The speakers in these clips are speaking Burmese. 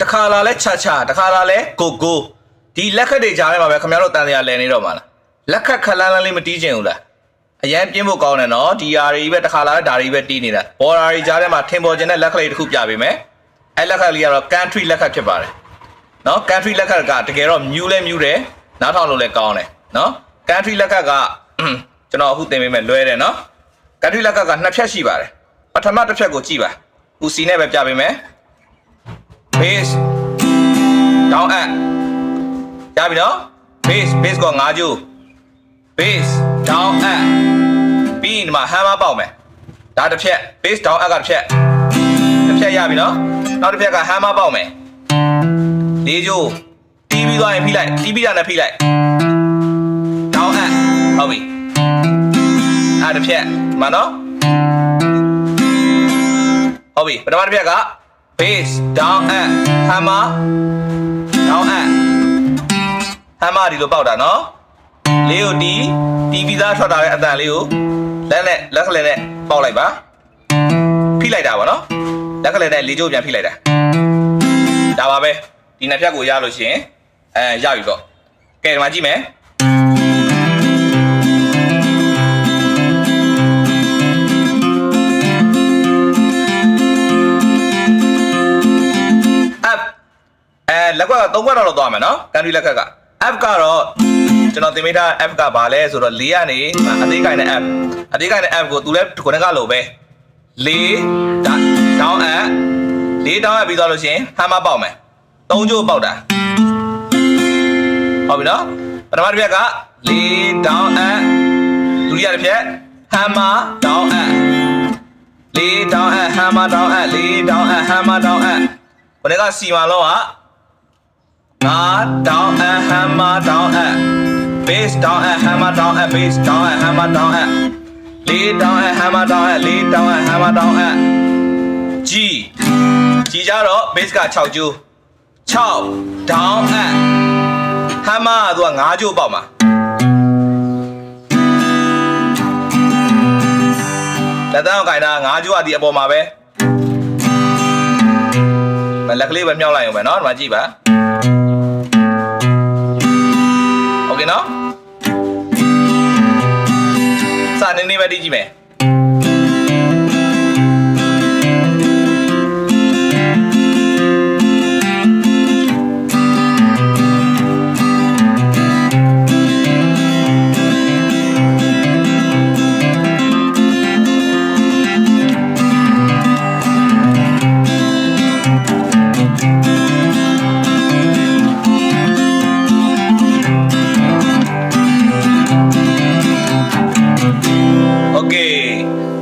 တခါလာလဲချာတခါလာလဲကိုဒီလက်ခတ်တွေကြားထဲမှာပဲခင်ဗျားတို့တန်တရားလဲနေတော့မှာလားလက်ခတ်ခလန်းလန်းလေးမတီးချင်ဘူးလားအရန်ပြင်းဖို့ကောင်းတယ်နော်ဒီဟာတွေပဲတခါလာဒါတွေပဲတီးနေတာဘော်ဒါတွေကြားထဲမှာထင်ပေါ်ခြင်းတဲ့လက်ခတ်လေးတစ်ခုပြပေးမယ်အဲ့လက်ခတ်လေးကတော့ country လက်ခတ်ဖြစ်ပါတယ်နော် country လက်ခတ်ကတကယ်တော့မြူးလဲမြူးတယ်နားထောင်လို့လည်းကောင်းတယ်နော် country လက်ခတ်ကကျွန်တော်အခုသင်ပေးမယ်လွဲတယ်နော် country လက်ခတ်ကနှစ်ဖြတ်ရှိပါတယ်ပထမတစ်ဖြတ်ကိုကြည့်ပါဦးစီနဲ့ပဲပြပေးမယ် bass down up ရပြီနော် bass က5ကျိုး bass down up ပြီးရင်ဒီမှာ hammer ပေါက်မယ်ဒါတစ်ဖြတ် bass down up ကတစ်ဖြတ်ရပြီနော်နောက်တစ်ဖြတ်က hammer ပေါက်မယ်4ကျိုးတီးပြီးသွားရင်ဖိလိုက်တီးပြီးတာနဲ့ဖိလိုက် down up ဟုတ်ပြီအဲ့တစ်ဖြတ်မှန်နော်ဟုတ်ပြီပထမတစ်ဖြတ်က bass down up hammer down up hammer ဒီလိုပေါက်တာနော်လေးကိုတီးပြီးသားထွက်လာတဲ့အတန်လေးကိုလက်ခလဲနဲ့ပေါက်လိုက်ပါဖိလိုက်တာပါနော်လက်ခလဲနဲ့လေးကျိုးပြန်ဖိလိုက်တာဒါပါပဲဒီနှစ်ဖြတ်ကိုရလို့ရှိရင်ရပြီပေါ့ကဲဒီမှာကြည့်မယ်လက်က3ခွက်တော့သွားမယ်နော်ကန်ထရီလက်ကF ကတော့ကျွန်တော်သင်ပေးထား F ကဘာလဲဆိုတော့4ကနေအသေးကိုင်းတဲ့ F အသေးကိုင်းတဲ့ F ကိုသူလည်းခုနကလိုပဲ4 down up 4 down up ပြီးသွားလို့ရှိရင် hammer ပေါက်မယ်3ကျိုးပေါက်တာဟုတ်ပြီနော်ပထမတစ်ဖြက်က4 down up ဒုတိယတစ်ဖြက် hammer down up 4 down up hammer down up 4 down up hammer down up ခုနကစီမာလုံးကdown and hammer down and bass down and hammer down and bass down and hammer down and lay down and hammer down and lay down and hammer down and G ကြတော့ bass က6ကျိုး6 down and hammer ကသူက5ကျိုးပေါက်မှာလက်သားကိုင်တာ5ကျိုးအဒီအပေါ်မှာပဲလက်ကလေးပဲမြောက်လိုက်အောင်ပဲเนาะဒီမှာကြည့်ပါโอเคเนาะစာနေနေပဲကြည့်မယ်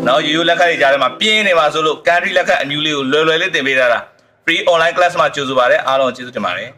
နော်ရိုးလက်ခတ်တွေကြားထဲမှာပြင်းနေမှာဆိုလို့ country လက်ခတ်အမျိုးလေးကိုလွယ်လွယ်လေးသင်ပေးထားတာ free online class မှာကြိုဆိုပါရစေအားလုံးကျေးဇူးတင်ပါတယ်